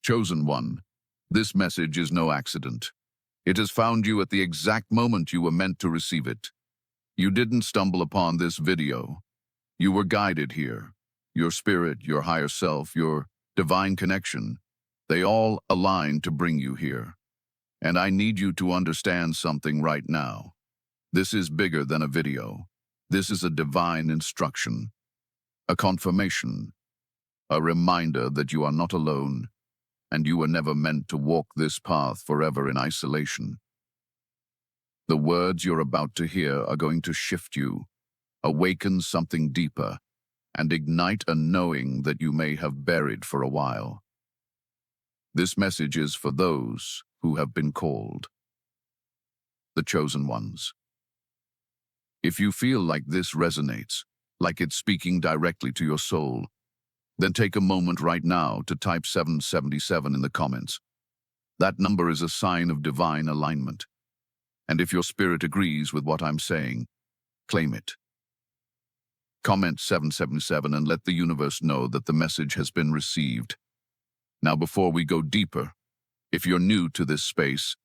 Chosen one, this message is no accident. It has found you at the exact moment you were meant to receive it. You didn't stumble upon this video. You were guided here. Your spirit, your higher self, your divine connection, they all aligned to bring you here. And I need you to understand something right now. This is bigger than a video. This is a divine instruction, a confirmation, a reminder that you are not alone, and you were never meant to walk this path forever in isolation. The words you're about to hear are going to shift you, awaken something deeper, and ignite a knowing that you may have buried for a while. This message is for those who have been called, the chosen ones. If you feel like this resonates, like it's speaking directly to your soul, then take a moment right now to type 777 in the comments. That number is a sign of divine alignment. And if your spirit agrees with what I'm saying, claim it. Comment 777 and let the universe know that the message has been received. Now, before we go deeper, if you're new to this space,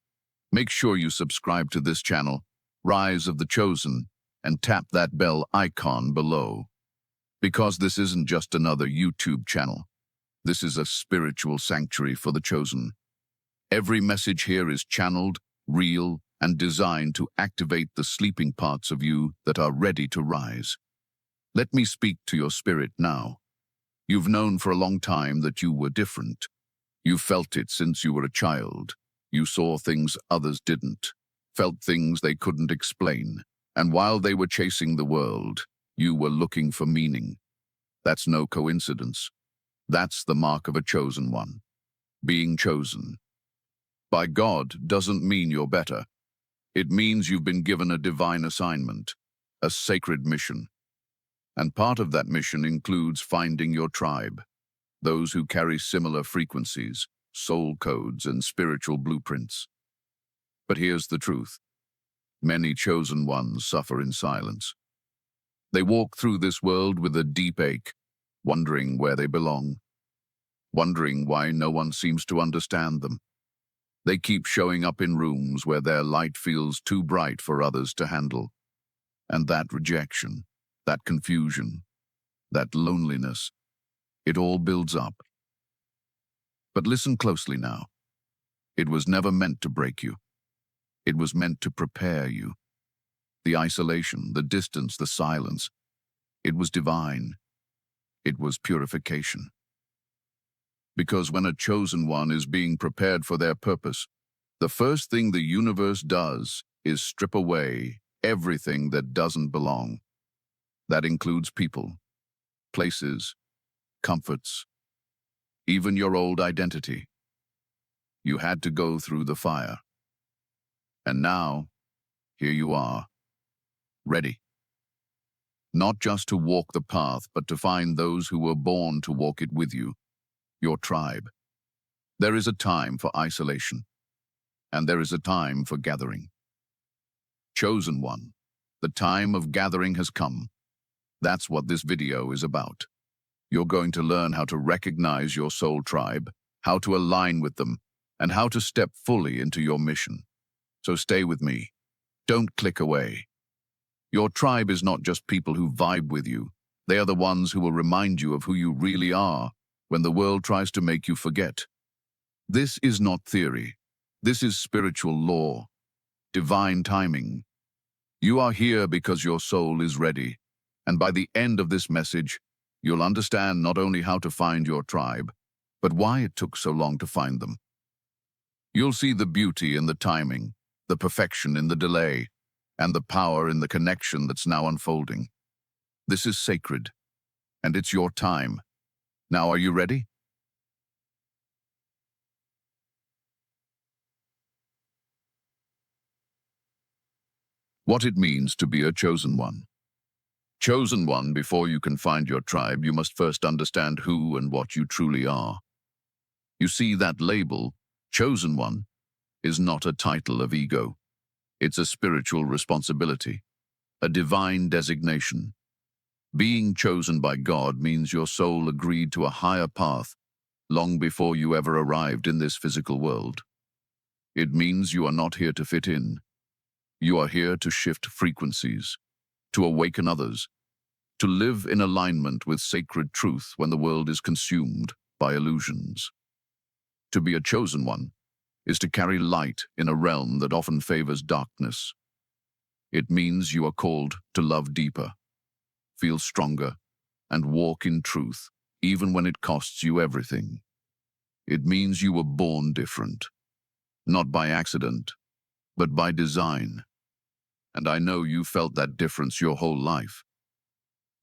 make sure you subscribe to this channel, Rise of the Chosen, and tap that bell icon below. Because this isn't just another YouTube channel. This is a spiritual sanctuary for the chosen. Every message here is channeled, real, and designed to activate the sleeping parts of you that are ready to rise. Let me speak to your spirit now. You've known for a long time that you were different. You felt it since you were a child. You saw things others didn't, felt things they couldn't explain. And while they were chasing the world, you were looking for meaning. That's no coincidence. That's the mark of a chosen one. Being chosen by God doesn't mean you're better. It means you've been given a divine assignment, a sacred mission. And part of that mission includes finding your tribe, those who carry similar frequencies, soul codes, and spiritual blueprints. But here's the truth. Many chosen ones suffer in silence. They walk through this world with a deep ache, wondering where they belong, wondering why no one seems to understand them. They keep showing up in rooms where their light feels too bright for others to handle. And that rejection, that confusion, that loneliness, it all builds up. But listen closely now. It was never meant to break you. It was meant to prepare you. The isolation, the distance, the silence, it was divine. It was purification. Because when a chosen one is being prepared for their purpose, the first thing the universe does is strip away everything that doesn't belong. That includes people, places, comforts, even your old identity. You had to go through the fire. And now, here you are, ready. Not just to walk the path, but to find those who were born to walk it with you, your tribe. There is a time for isolation, and there is a time for gathering. Chosen one, the time of gathering has come. That's what this video is about. You're going to learn how to recognize your soul tribe, how to align with them, and how to step fully into your mission. So stay with me. Don't click away. Your tribe is not just people who vibe with you. They are the ones who will remind you of who you really are when the world tries to make you forget. This is not theory. This is spiritual law, divine timing. You are here because your soul is ready. And by the end of this message, you'll understand not only how to find your tribe, but why it took so long to find them. You'll see the beauty in the timing, the perfection in the delay, and the power in the connection that's now unfolding. This is sacred, and it's your time. Now, are you ready? What it means to be a chosen one. Chosen one, before you can find your tribe, you must first understand who and what you truly are. You see, that label, chosen one, is not a title of ego. It's a spiritual responsibility, a divine designation. Being chosen by God means your soul agreed to a higher path, long before you ever arrived in this physical world. It means you are not here to fit in. You are here to shift frequencies, to awaken others, to live in alignment with sacred truth when the world is consumed by illusions. To be a chosen one is to carry light in a realm that often favors darkness. It means you are called to love deeper, feel stronger, and walk in truth, even when it costs you everything. It means you were born different, not by accident, but by design. And I know you felt that difference your whole life.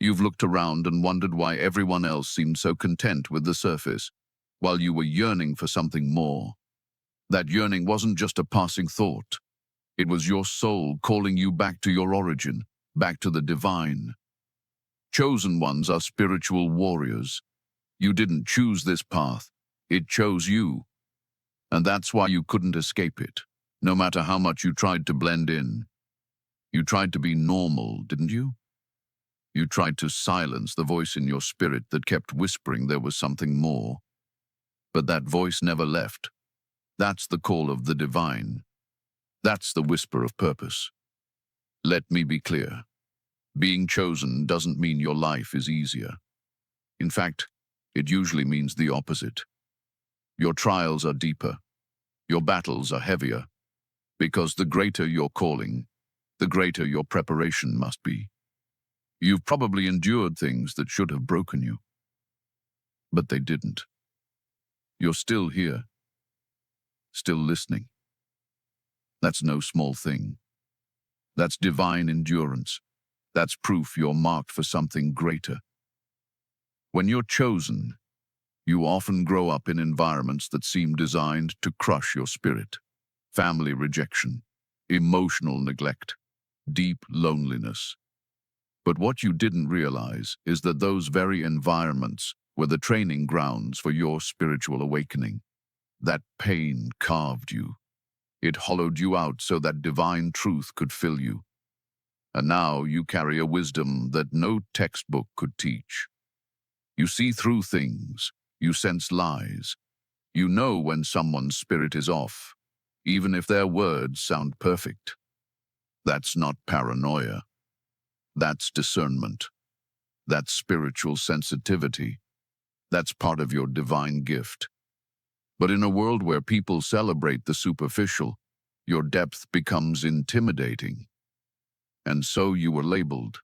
You've looked around and wondered why everyone else seemed so content with the surface, while you were yearning for something more. That yearning wasn't just a passing thought. It was your soul calling you back to your origin, back to the divine. Chosen ones are spiritual warriors. You didn't choose this path. It chose you. And that's why you couldn't escape it, no matter how much you tried to blend in. You tried to be normal, didn't you? You tried to silence the voice in your spirit that kept whispering there was something more. But that voice never left. That's the call of the divine. That's the whisper of purpose. Let me be clear. Being chosen doesn't mean your life is easier. In fact, it usually means the opposite. Your trials are deeper. Your battles are heavier. Because the greater your calling, the greater your preparation must be. You've probably endured things that should have broken you. But they didn't. You're still here. Still listening. That's no small thing. That's divine endurance. That's proof you're marked for something greater. When you're chosen, you often grow up in environments that seem designed to crush your spirit. Family rejection, emotional neglect, deep loneliness. But what you didn't realize is that those very environments were the training grounds for your spiritual awakening. That pain carved you. It hollowed you out so that divine truth could fill you. And now you carry a wisdom that no textbook could teach. You see through things. You sense lies. You know when someone's spirit is off, even if their words sound perfect. That's not paranoia. That's discernment. That's spiritual sensitivity. That's part of your divine gift. But in a world where people celebrate the superficial, your depth becomes intimidating. And so you were labeled.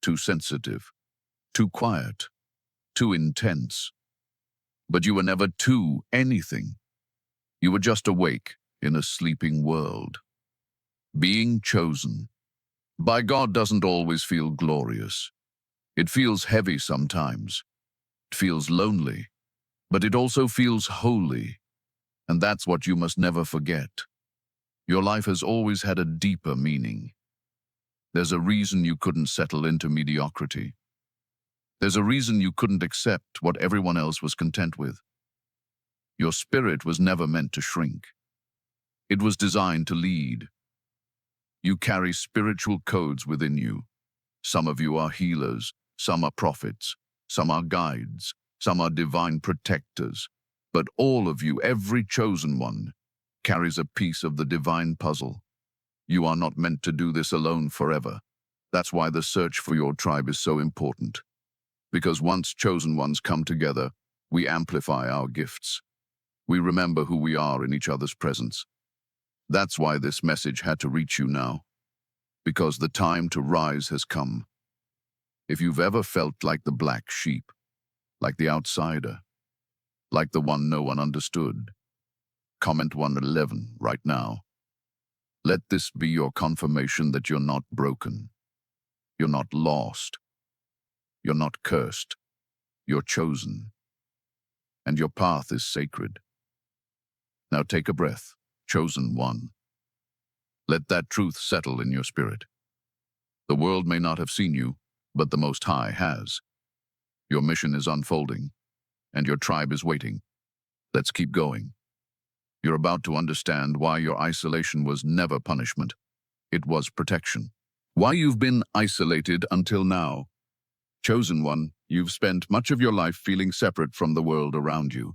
Too sensitive, too quiet, too intense. But you were never too anything. You were just awake in a sleeping world. Being chosen by God doesn't always feel glorious. It feels heavy sometimes. It feels lonely. But it also feels holy. And that's what you must never forget. Your life has always had a deeper meaning. There's a reason you couldn't settle into mediocrity. There's a reason you couldn't accept what everyone else was content with. Your spirit was never meant to shrink. It was designed to lead. You carry spiritual codes within you. Some of you are healers, some are prophets, some are guides, some are divine protectors. But all of you, every chosen one, carries a piece of the divine puzzle. You are not meant to do this alone forever. That's why the search for your tribe is so important. Because once chosen ones come together, we amplify our gifts. We remember who we are in each other's presence. That's why this message had to reach you now. Because the time to rise has come. If you've ever felt like the black sheep, like the outsider, like the one no one understood, comment 111 right now. Let this be your confirmation that you're not broken. You're not lost. You're not cursed. You're chosen. And your path is sacred. Now take a breath, chosen one. Let that truth settle in your spirit. The world may not have seen you, but the Most High has. Your mission is unfolding, and your tribe is waiting. Let's keep going. You're about to understand why your isolation was never punishment. It was protection. Why you've been isolated until now. Chosen one, you've spent much of your life feeling separate from the world around you.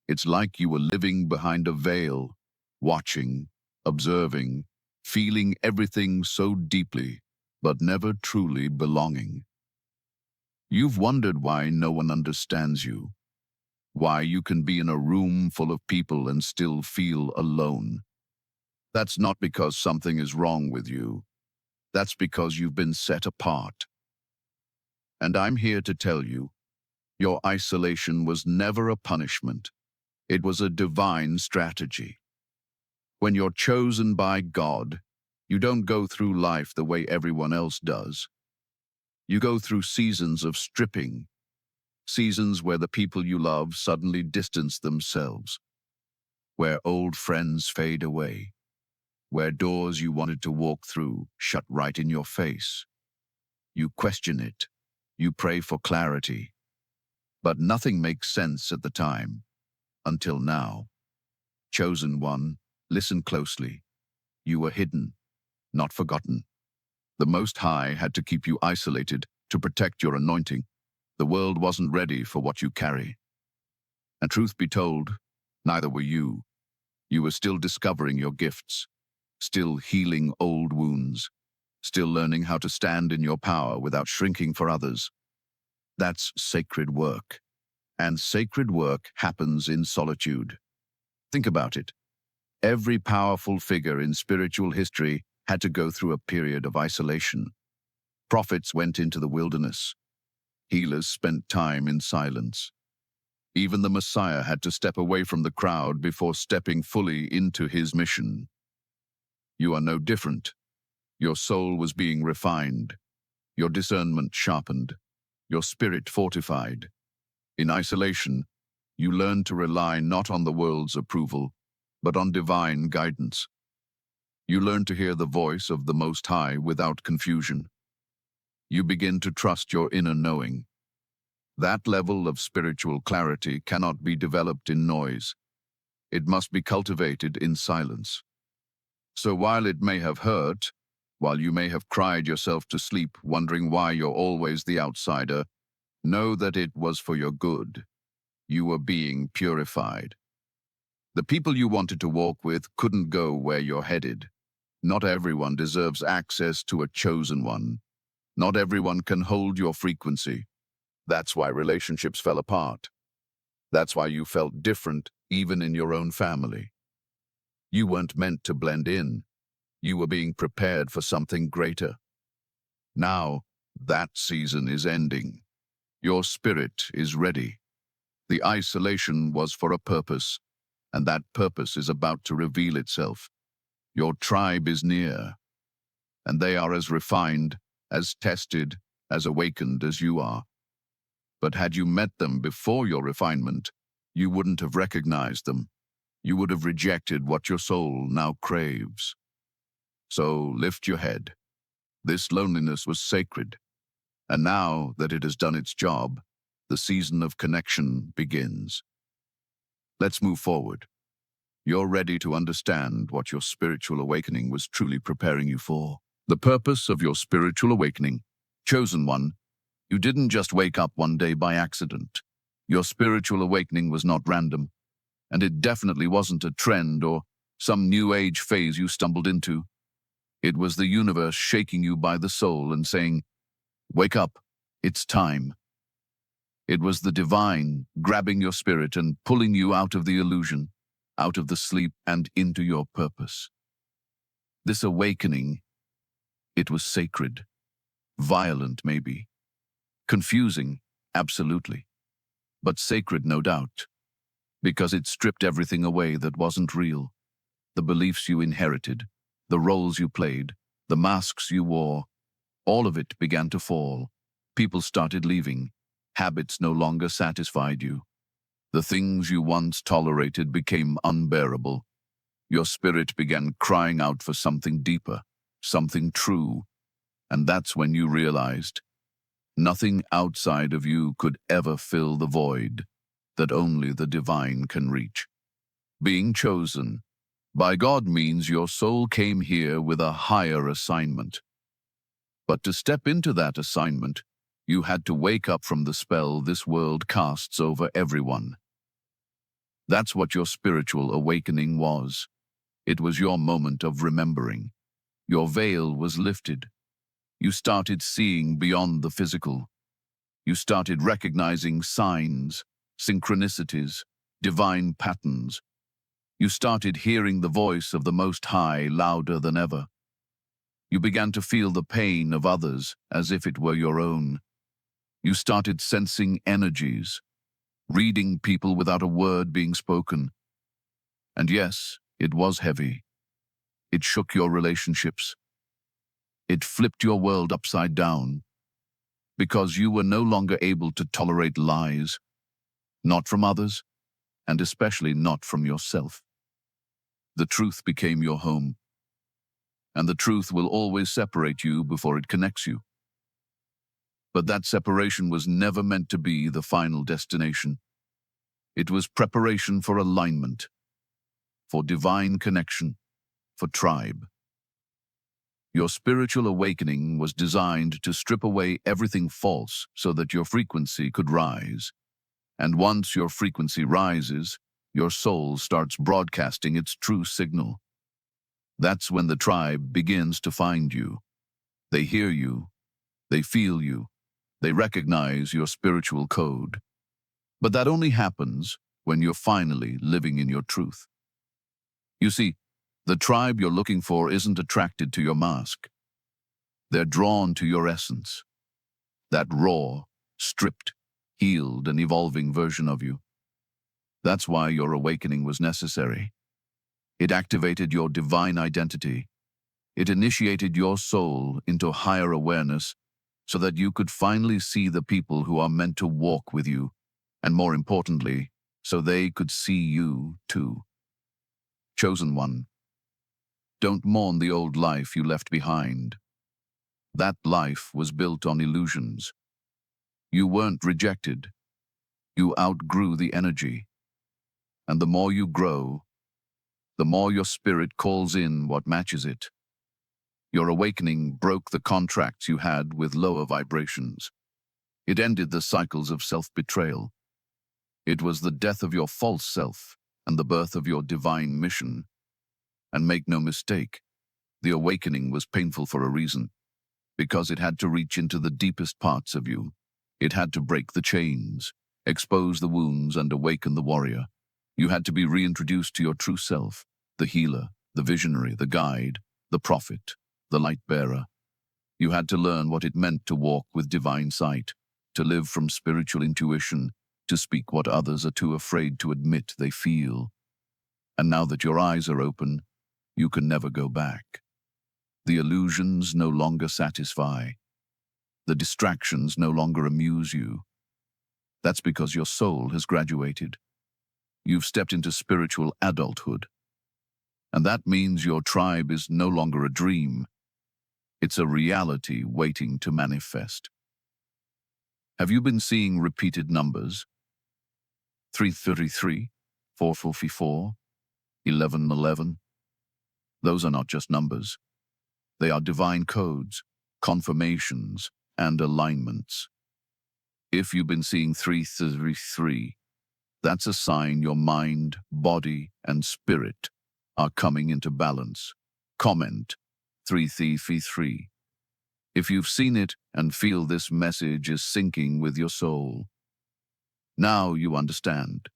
It's like you were living behind a veil, watching, observing, feeling everything so deeply, but never truly belonging. You've wondered why no one understands you, why you can be in a room full of people and still feel alone. That's not because something is wrong with you. That's because you've been set apart. And I'm here to tell you, your isolation was never a punishment. It was a divine strategy. When you're chosen by God, you don't go through life the way everyone else does. You go through seasons of stripping, seasons where the people you love suddenly distance themselves, where old friends fade away, where doors you wanted to walk through shut right in your face. You question it. You pray for clarity. But nothing makes sense at the time, until now. Chosen one, listen closely. You were hidden, not forgotten. The Most High had to keep you isolated to protect your anointing. The world wasn't ready for what you carry. And truth be told, neither were you. You were still discovering your gifts, still healing old wounds, still learning how to stand in your power without shrinking for others. That's sacred work. And sacred work happens in solitude. Think about it. Every powerful figure in spiritual history had to go through a period of isolation. Prophets went into the wilderness. Healers spent time in silence. Even the Messiah had to step away from the crowd before stepping fully into his mission. You are no different. Your soul was being refined, your discernment sharpened, your spirit fortified. In isolation, you learn to rely not on the world's approval, but on divine guidance. You learn to hear the voice of the Most High without confusion. You begin to trust your inner knowing. That level of spiritual clarity cannot be developed in noise. It must be cultivated in silence. So while it may have hurt, while you may have cried yourself to sleep wondering why you're always the outsider, know that it was for your good. You were being purified. The people you wanted to walk with couldn't go where you're headed. Not everyone deserves access to a chosen one. Not everyone can hold your frequency. That's why relationships fell apart. That's why you felt different even in your own family. You weren't meant to blend in. You were being prepared for something greater. Now, that season is ending. Your spirit is ready. The isolation was for a purpose, and that purpose is about to reveal itself. Your tribe is near, and they are as refined, as tested, as awakened as you are. But had you met them before your refinement, you wouldn't have recognized them. You would have rejected what your soul now craves. So lift your head. This loneliness was sacred, and now that it has done its job, the season of connection begins. Let's move forward. You're ready to understand what your spiritual awakening was truly preparing you for. The purpose of your spiritual awakening, chosen one, you didn't just wake up one day by accident. Your spiritual awakening was not random, and it definitely wasn't a trend or some new age phase you stumbled into. It was the universe shaking you by the soul and saying, "Wake up, it's time." It was the divine grabbing your spirit and pulling you out of the illusion, out of the sleep and into your purpose. This awakening, it was sacred, violent maybe, confusing, absolutely, but sacred no doubt, because it stripped everything away that wasn't real. The beliefs you inherited, the roles you played, the masks you wore, all of it began to fall. People started leaving. Habits no longer satisfied you. The things you once tolerated became unbearable. Your spirit began crying out for something deeper, something true. And that's when you realized nothing outside of you could ever fill the void that only the divine can reach. Being chosen by God means your soul came here with a higher assignment. But to step into that assignment, You had to wake up from the spell this world casts over everyone. That's what your spiritual awakening was. It was your moment of remembering. Your veil was lifted. You started seeing beyond the physical. You started recognizing signs, synchronicities, divine patterns. You started hearing the voice of the Most High louder than ever. You began to feel the pain of others as if it were your own. You started sensing energies, reading people without a word being spoken. And yes, it was heavy. It shook your relationships. It flipped your world upside down, because you were no longer able to tolerate lies, not from others, and especially not from yourself. The truth became your home, and the truth will always separate you before it connects you. But that separation was never meant to be the final destination. It was preparation for alignment, for divine connection, for tribe. Your spiritual awakening was designed to strip away everything false so that your frequency could rise. And once your frequency rises, your soul starts broadcasting its true signal. That's when the tribe begins to find you. They hear you, they feel you, they recognize your spiritual code. But that only happens when you're finally living in your truth. You see, the tribe you're looking for isn't attracted to your mask. They're drawn to your essence, that raw, stripped, healed, and evolving version of you. That's why your awakening was necessary. It activated your divine identity. It initiated your soul into higher awareness so that you could finally see the people who are meant to walk with you, and more importantly, so they could see you too. Chosen one, don't mourn the old life you left behind. That life was built on illusions. You weren't rejected. You outgrew the energy. And the more you grow, the more your spirit calls in what matches it. Your awakening broke the contracts you had with lower vibrations. It ended the cycles of self-betrayal. It was the death of your false self and the birth of your divine mission. And make no mistake, the awakening was painful for a reason, because it had to reach into the deepest parts of you. It had to break the chains, expose the wounds, and awaken the warrior. You had to be reintroduced to your true self, the healer, the visionary, the guide, the prophet, the light bearer. You had to learn what it meant to walk with divine sight, to live from spiritual intuition, to speak what others are too afraid to admit they feel. And now that your eyes are open, you can never go back. The illusions no longer satisfy. The distractions no longer amuse you. That's because your soul has graduated. You've stepped into spiritual adulthood. And that means your tribe is no longer a dream. It's a reality waiting to manifest. Have you been seeing repeated numbers? 333, 444, 1111? Those are not just numbers. They are divine codes, confirmations, and alignments. If you've been seeing 333, that's a sign your mind, body, and spirit are coming into balance. Comment 333. If you've seen it and feel this message is syncing with your soul. Now you understand.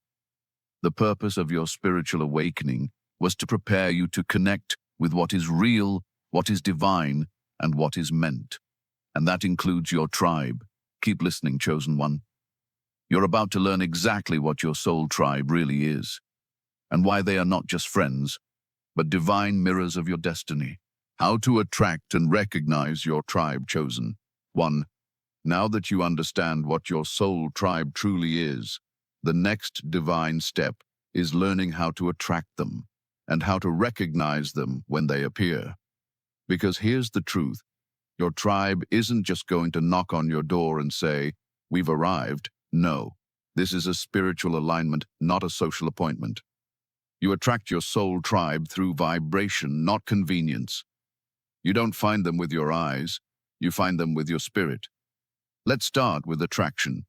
The purpose of your spiritual awakening was to prepare you to connect with what is real, what is divine, and what is meant. And that includes your tribe. Keep listening, chosen one. You're about to learn exactly what your soul tribe really is, and why they are not just friends, but divine mirrors of your destiny. How to attract and recognize your tribe, chosen one. Now that you understand what your soul tribe truly is, the next divine step is learning how to attract them and how to recognize them when they appear. Because here's the truth. Your tribe isn't just going to knock on your door and say, "We've arrived." No, this is a spiritual alignment, not a social appointment. You attract your soul tribe through vibration, not convenience. You don't find them with your eyes, you find them with your spirit. Let's start with attraction.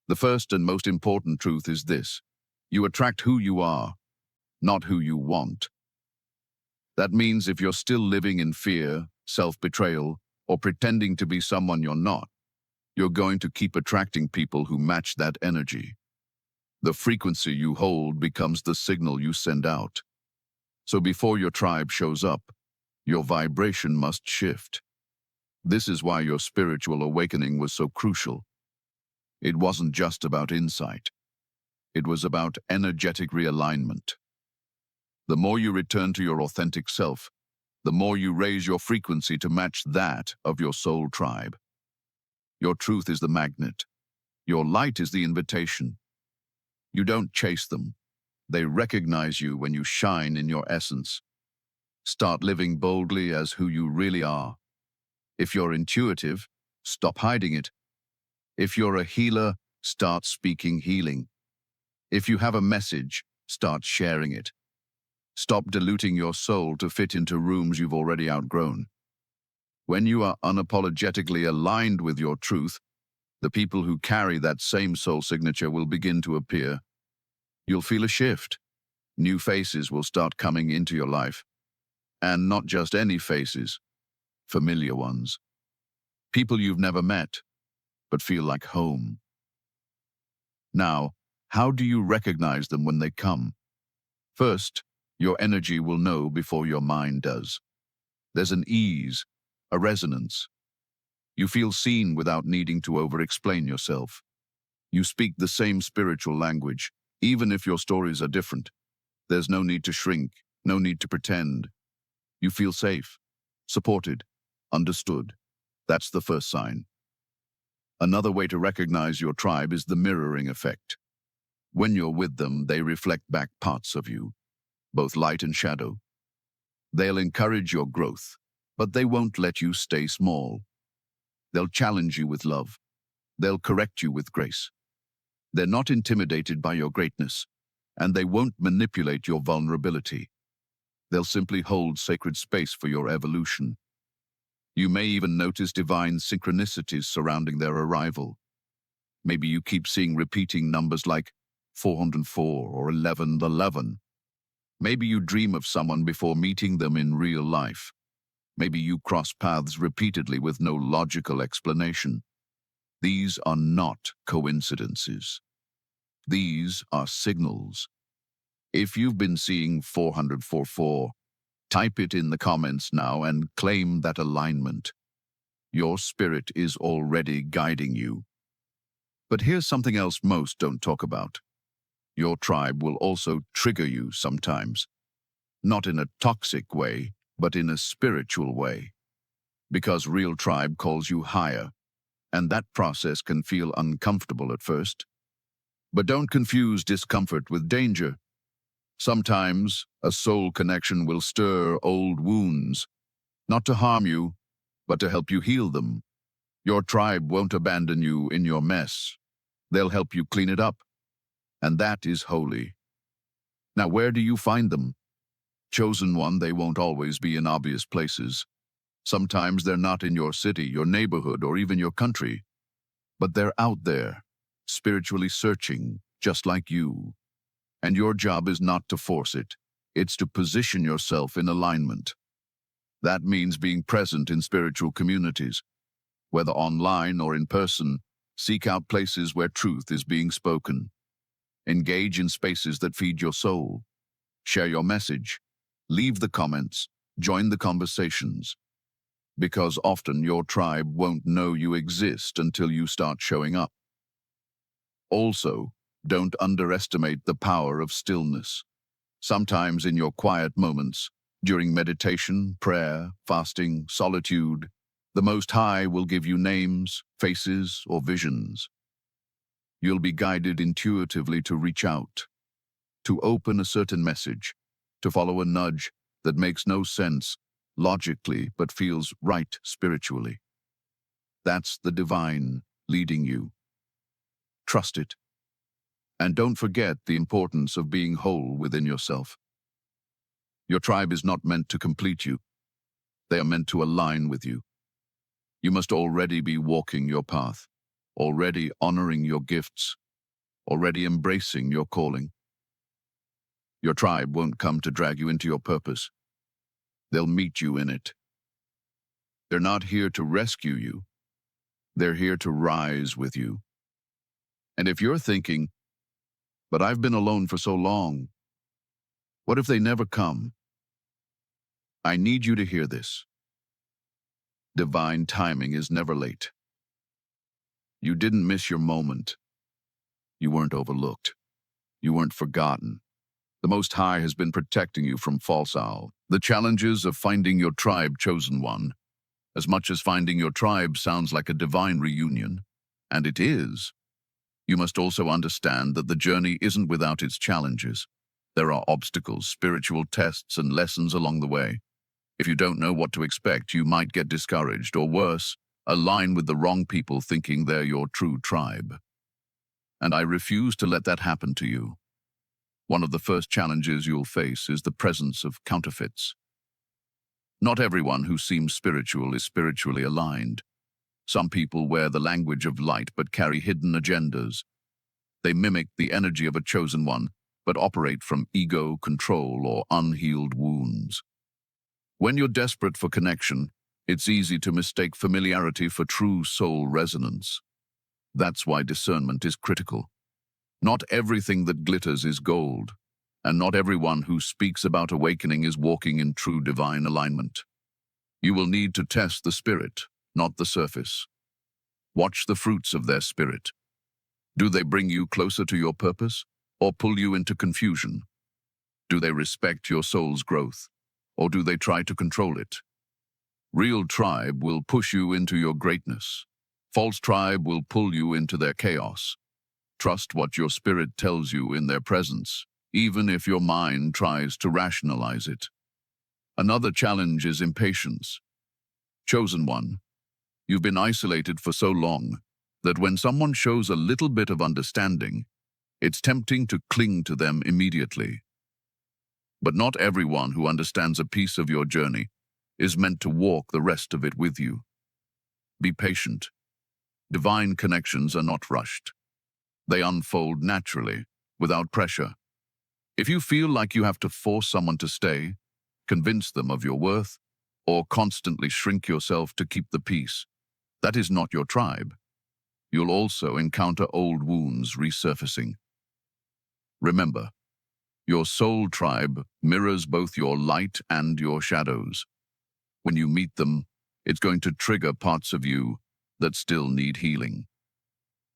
The first and most important truth is this: you attract who you are, not who you want. That means if you're still living in fear, self-betrayal, or pretending to be someone you're not, you're going to keep attracting people who match that energy. The frequency you hold becomes the signal you send out. So before your tribe shows up, your vibration must shift. This is why your spiritual awakening was so crucial. It wasn't just about insight. It was about energetic realignment. The more you return to your authentic self, the more you raise your frequency to match that of your soul tribe. Your truth is the magnet. Your light is the invitation. You don't chase them. They recognize you when you shine in your essence. Start living boldly as who you really are. If you're intuitive, stop hiding it. If you're a healer, start speaking healing. If you have a message, start sharing it. Stop diluting your soul to fit into rooms you've already outgrown. When you are unapologetically aligned with your truth, the people who carry that same soul signature will begin to appear. You'll feel a shift. New faces will start coming into your life. And not just any faces, familiar ones. People you've never met, but feel like home. Now, how do you recognize them when they come? First, your energy will know before your mind does. There's an ease, a resonance. You feel seen without needing to over-explain yourself. You speak the same spiritual language, even if your stories are different. There's no need to shrink, no need to pretend. You feel safe, supported, understood. That's the first sign. Another way to recognize your tribe is the mirroring effect. When you're with them, they reflect back parts of you, both light and shadow. They'll encourage your growth, but they won't let you stay small. They'll challenge you with love. They'll correct you with grace. They're not intimidated by your greatness, and they won't manipulate your vulnerability. They'll simply hold sacred space for your evolution. You may even notice divine synchronicities surrounding their arrival. Maybe you keep seeing repeating numbers like 404 or 1111. Maybe you dream of someone before meeting them in real life. Maybe you cross paths repeatedly with no logical explanation. These are not coincidences. These are signals. If you've been seeing 444, type it in the comments now and claim that alignment. Your spirit is already guiding you. But here's something else most don't talk about. Your tribe will also trigger you sometimes. Not in a toxic way, but in a spiritual way. Because real tribe calls you higher, and that process can feel uncomfortable at first. But don't confuse discomfort with danger. Sometimes a soul connection will stir old wounds, not to harm you, but to help you heal them. Your tribe won't abandon you in your mess. They'll help you clean it up. And that is holy. Now, where do you find them? Chosen one, they won't always be in obvious places. Sometimes they're not in your city, your neighborhood, or even your country. But they're out there, spiritually searching, just like you. And your job is not to force it. It's to position yourself in alignment. That means being present in spiritual communities. Whether online or in person, seek out places where truth is being spoken. Engage in spaces that feed your soul. Share your message. Leave the comments. Join the conversations. Because often your tribe won't know you exist until you start showing up. Also, don't underestimate the power of stillness. Sometimes in your quiet moments, during meditation, prayer, fasting, solitude, the Most High will give you names, faces, or visions. You'll be guided intuitively to reach out, to open a certain message, to follow a nudge that makes no sense logically but feels right spiritually. That's the divine leading you. Trust it. And don't forget the importance of being whole within yourself. Your tribe is not meant to complete you. They are meant to align with you. You must already be walking your path, already honoring your gifts, already embracing your calling. Your tribe won't come to drag you into your purpose. They'll meet you in it. They're not here to rescue you. They're here to rise with you. And if you're thinking, but I've been alone for so long, what if they never come? I need you to hear this. Divine timing is never late. You didn't miss your moment. You weren't overlooked. You weren't forgotten. The Most High has been protecting you from false owl. The challenges of finding your tribe, chosen one, as much as finding your tribe sounds like a divine reunion, and it is, you must also understand that the journey isn't without its challenges. There are obstacles, spiritual tests, and lessons along the way. If you don't know what to expect, you might get discouraged, or worse, align with the wrong people thinking they're your true tribe. And I refuse to let that happen to you. One of the first challenges you'll face is the presence of counterfeits. Not everyone who seems spiritual is spiritually aligned. Some people wear the language of light but carry hidden agendas. They mimic the energy of a chosen one, but operate from ego, control, or unhealed wounds. When you're desperate for connection, it's easy to mistake familiarity for true soul resonance. That's why discernment is critical. Not everything that glitters is gold, and not everyone who speaks about awakening is walking in true divine alignment. You will need to test the spirit, not the surface. Watch the fruits of their spirit. Do they bring you closer to your purpose, or pull you into confusion? Do they respect your soul's growth, or do they try to control it? Real tribe will push you into your greatness. False tribe will pull you into their chaos. Trust what your spirit tells you in their presence, even if your mind tries to rationalize it. Another challenge is impatience. Chosen one, you've been isolated for so long that when someone shows a little bit of understanding, it's tempting to cling to them immediately. But not everyone who understands a piece of your journey is meant to walk the rest of it with you. Be patient. Divine connections are not rushed. They unfold naturally, without pressure. If you feel like you have to force someone to stay, convince them of your worth, or constantly shrink yourself to keep the peace, that is not your tribe. You'll also encounter old wounds resurfacing. Remember, your soul tribe mirrors both your light and your shadows. When you meet them, it's going to trigger parts of you that still need healing.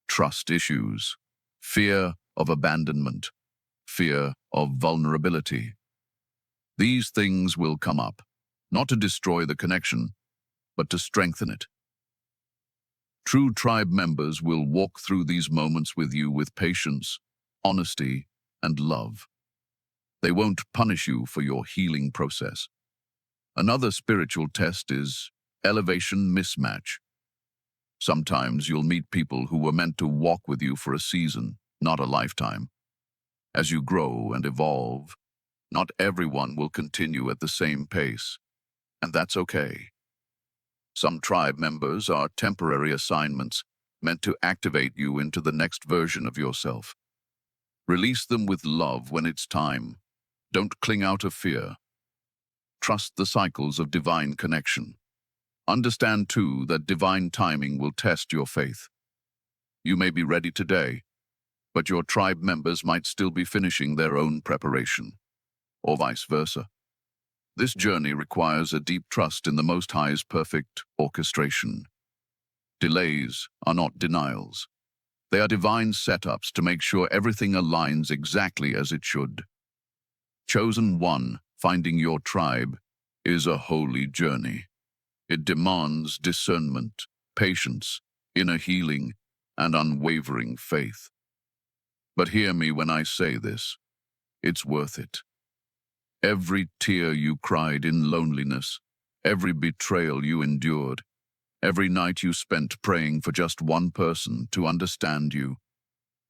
Trust issues, fear of abandonment, fear of vulnerability. These things will come up, not to destroy the connection, but to strengthen it. True tribe members will walk through these moments with you with patience, honesty, and love. They won't punish you for your healing process. Another spiritual test is elevation mismatch. Sometimes you'll meet people who were meant to walk with you for a season, not a lifetime. As you grow and evolve, not everyone will continue at the same pace, and that's okay. Some tribe members are temporary assignments meant to activate you into the next version of yourself. Release them with love when it's time. Don't cling out of fear. Trust the cycles of divine connection. Understand, too, that divine timing will test your faith. You may be ready today, but your tribe members might still be finishing their own preparation, or vice versa. This journey requires a deep trust in the Most High's perfect orchestration. Delays are not denials. They are divine setups to make sure everything aligns exactly as it should. Chosen one, finding your tribe, is a holy journey. It demands discernment, patience, inner healing, and unwavering faith. But hear me when I say this. It's worth it. Every tear you cried in loneliness, every betrayal you endured, every night you spent praying for just one person to understand you,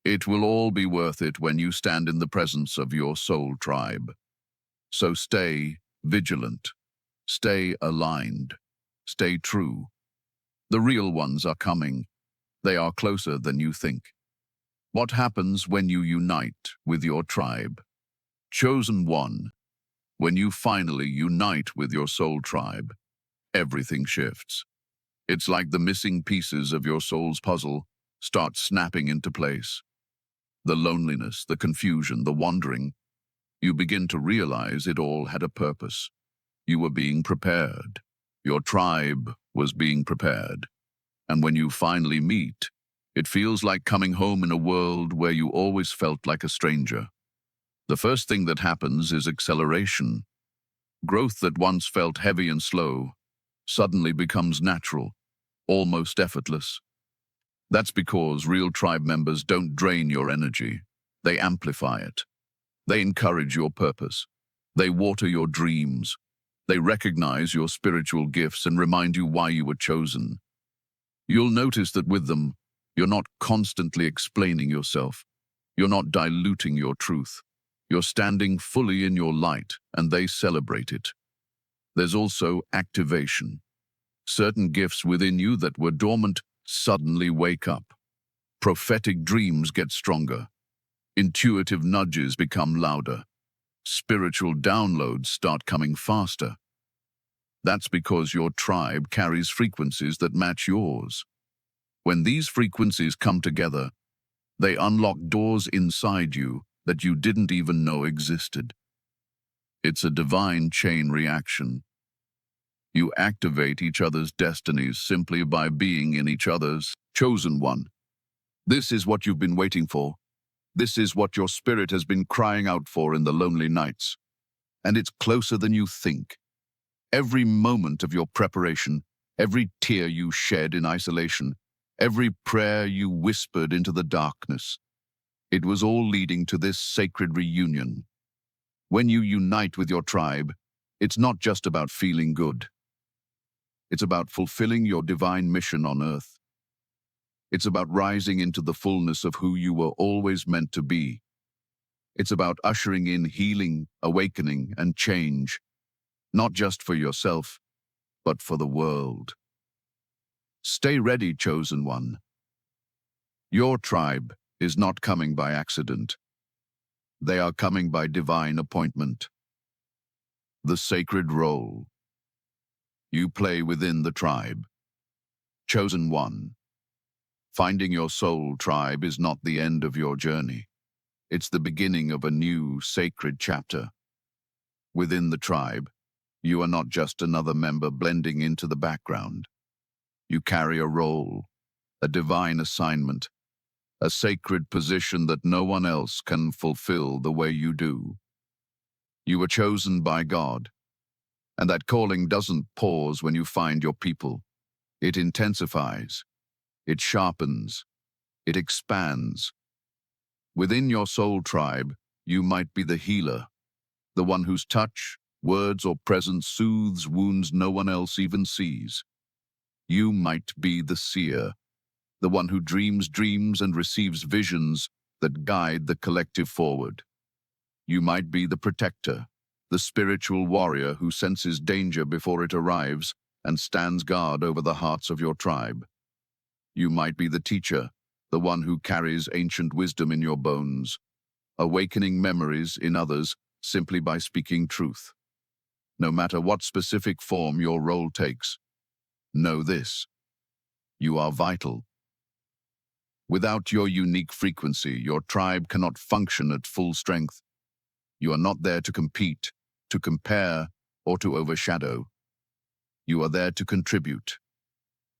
it will all be worth it when you stand in the presence of your soul tribe. So stay vigilant, stay aligned, stay true. The real ones are coming. They are closer than you think. What happens when you unite with your tribe? Chosen one. When you finally unite with your soul tribe, everything shifts. It's like the missing pieces of your soul's puzzle start snapping into place. The loneliness, the confusion, the wandering, you begin to realize it all had a purpose. You were being prepared. Your tribe was being prepared. And when you finally meet, it feels like coming home in a world where you always felt like a stranger. The first thing that happens is acceleration. Growth that once felt heavy and slow suddenly becomes natural, almost effortless. That's because real tribe members don't drain your energy. They amplify it. They encourage your purpose. They water your dreams. They recognize your spiritual gifts and remind you why you were chosen. You'll notice that with them, you're not constantly explaining yourself. You're not diluting your truth. You're standing fully in your light, and they celebrate it. There's also activation. Certain gifts within you that were dormant suddenly wake up. Prophetic dreams get stronger. Intuitive nudges become louder. Spiritual downloads start coming faster. That's because your tribe carries frequencies that match yours. When these frequencies come together, they unlock doors inside you that you didn't even know existed. It's a divine chain reaction. You activate each other's destinies simply by being in each other's chosen one. This is what you've been waiting for. This is what your spirit has been crying out for in the lonely nights. And it's closer than you think. Every moment of your preparation, every tear you shed in isolation, every prayer you whispered into the darkness, it was all leading to this sacred reunion. When you unite with your tribe, it's not just about feeling good. It's about fulfilling your divine mission on earth. It's about rising into the fullness of who you were always meant to be. It's about ushering in healing, awakening, and change, not just for yourself, but for the world. Stay ready, chosen one. Your tribe is not coming by accident. They are coming by divine appointment. The sacred role you play within the tribe. Chosen one. Finding your soul tribe is not the end of your journey. It's the beginning of a new, sacred chapter. Within the tribe, you are not just another member blending into the background. You carry a role, a divine assignment, a sacred position that no one else can fulfill the way you do. You were chosen by God, and that calling doesn't pause when you find your people. It intensifies, it sharpens, it expands. Within your soul tribe, you might be the healer, the one whose touch, words, or presence soothes wounds no one else even sees. You might be the seer, the one who dreams dreams and receives visions that guide the collective forward. You might be the protector, the spiritual warrior who senses danger before it arrives and stands guard over the hearts of your tribe. You might be the teacher, the one who carries ancient wisdom in your bones, awakening memories in others simply by speaking truth. No matter what specific form your role takes, know this: you are vital. Without your unique frequency, your tribe cannot function at full strength. You are not there to compete, to compare, or to overshadow. You are there to contribute,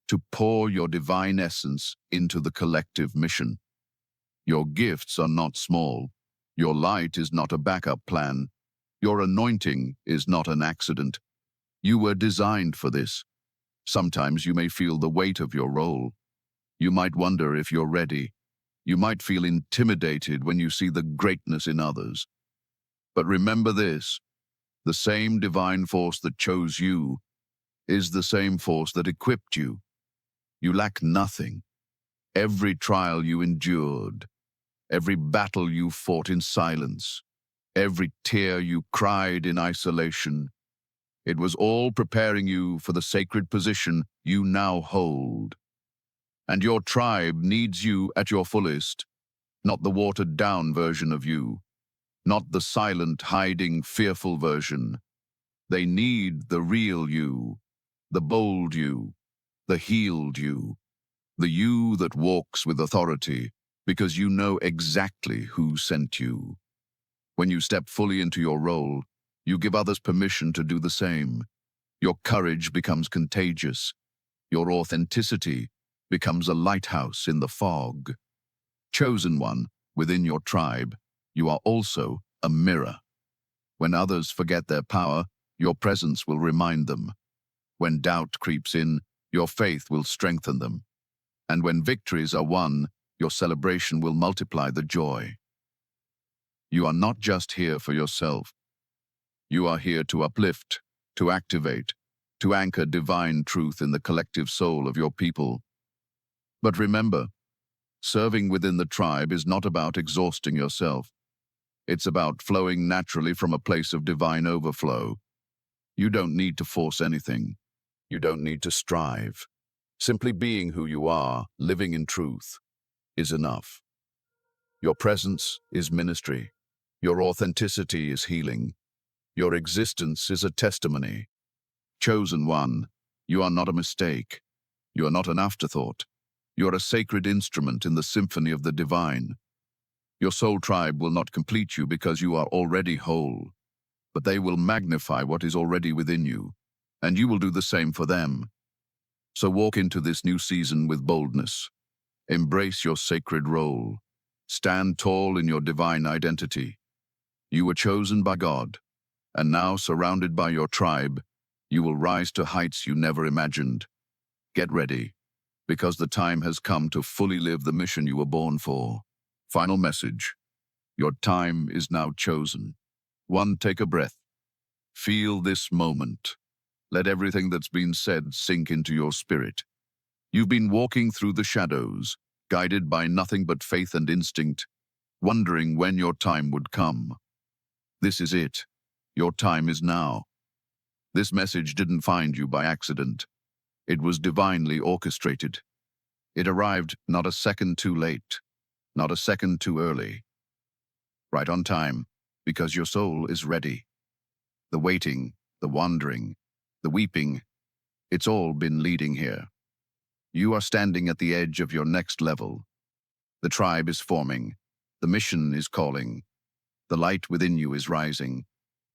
to pour your divine essence into the collective mission. Your gifts are not small. Your light is not a backup plan. Your anointing is not an accident. You were designed for this. Sometimes you may feel the weight of your role. You might wonder if you're ready. You might feel intimidated when you see the greatness in others. But remember this: the same divine force that chose you is the same force that equipped you. You lack nothing. Every trial you endured, every battle you fought in silence, every tear you cried in isolation, It was all preparing you for the sacred position you now hold. And your tribe needs you at your fullest, not the watered-down version of you, not the silent, hiding, fearful version. They need the real you, the bold you, the healed you, the you that walks with authority, because you know exactly who sent you. When you step fully into your role, you give others permission to do the same. Your courage becomes contagious. Your authenticity becomes a lighthouse in the fog. Chosen one within your tribe, you are also a mirror. When others forget their power, your presence will remind them. When doubt creeps in, your faith will strengthen them. And when victories are won, your celebration will multiply the joy. You are not just here for yourself. You are here to uplift, to activate, to anchor divine truth in the collective soul of your people. But remember, serving within the tribe is not about exhausting yourself. It's about flowing naturally from a place of divine overflow. You don't need to force anything. You don't need to strive. Simply being who you are, living in truth, is enough. Your presence is ministry. Your authenticity is healing. Your existence is a testimony. Chosen one, you are not a mistake. You are not an afterthought. You are a sacred instrument in the symphony of the divine. Your soul tribe will not complete you because you are already whole, but they will magnify what is already within you, and you will do the same for them. So walk into this new season with boldness. Embrace your sacred role. Stand tall in your divine identity. You were chosen by God, and now, surrounded by your tribe, you will rise to heights you never imagined. Get ready, because the time has come to fully live the mission you were born for. Final message. Your time is now chosen. One, take a breath. Feel this moment. Let everything that's been said sink into your spirit. You've been walking through the shadows, guided by nothing but faith and instinct, wondering when your time would come. This is it. Your time is now. This message didn't find you by accident. It was divinely orchestrated. It arrived not a second too late, not a second too early. Right on time, because your soul is ready. The waiting, the wandering, the weeping, it's all been leading here. You are standing at the edge of your next level. The tribe is forming. The mission is calling. The light within you is rising.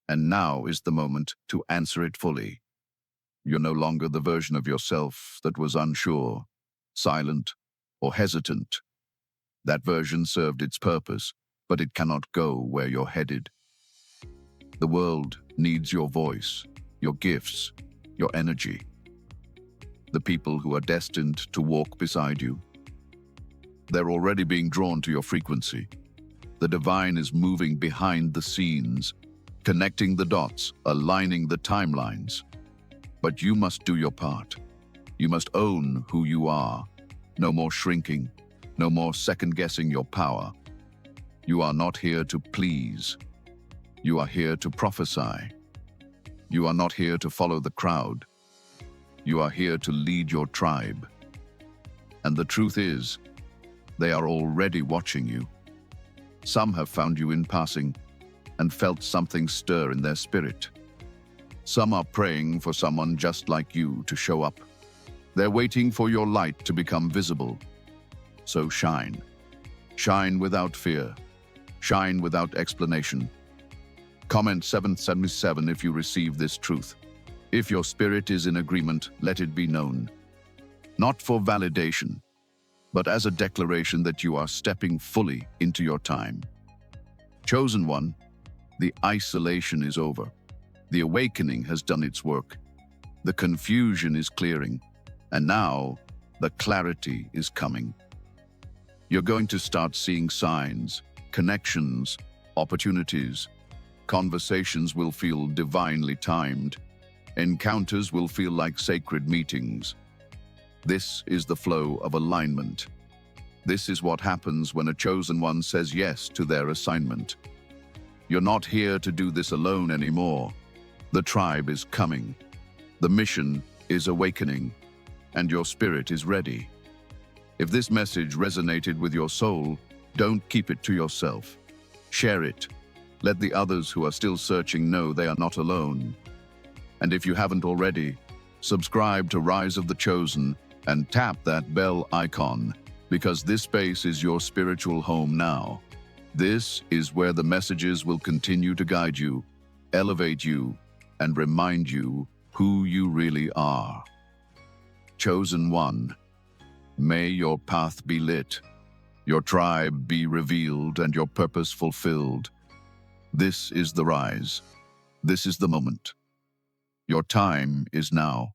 And now is the moment to answer it fully. You're no longer the version of yourself that was unsure, silent, or hesitant. That version served its purpose, but it cannot go where you're headed. The world needs your voice, your gifts, your energy. The people who are destined to walk beside you. They're already being drawn to your frequency. The divine is moving behind the scenes, connecting the dots, aligning the timelines. But you must do your part. You must own who you are. No more shrinking, no more second-guessing your power. You are not here to please. You are here to prophesy. You are not here to follow the crowd. You are here to lead your tribe. And the truth is, they are already watching you. Some have found you in passing and felt something stir in their spirit. Some are praying for someone just like you to show up. They're waiting for your light to become visible. So shine. Shine without fear. Shine without explanation. Comment 777 if you receive this truth. If your spirit is in agreement, let it be known. Not for validation, but as a declaration that you are stepping fully into your time. Chosen one, the isolation is over. The awakening has done its work. The confusion is clearing. And now, the clarity is coming. You're going to start seeing signs, connections, opportunities. Conversations will feel divinely timed. Encounters will feel like sacred meetings. This is the flow of alignment. This is what happens when a chosen one says yes to their assignment. You're not here to do this alone anymore. The tribe is coming. The mission is awakening, and your spirit is ready. If this message resonated with your soul, don't keep it to yourself. Share it. Let the others who are still searching know they are not alone. And if you haven't already, subscribe to Rise of the Chosen and tap that bell icon, because this space is your spiritual home now. This is where the messages will continue to guide you, elevate you, and remind you who you really are. Chosen One, may your path be lit, your tribe be revealed, and your purpose fulfilled. This is the rise. This is the moment. Your time is now.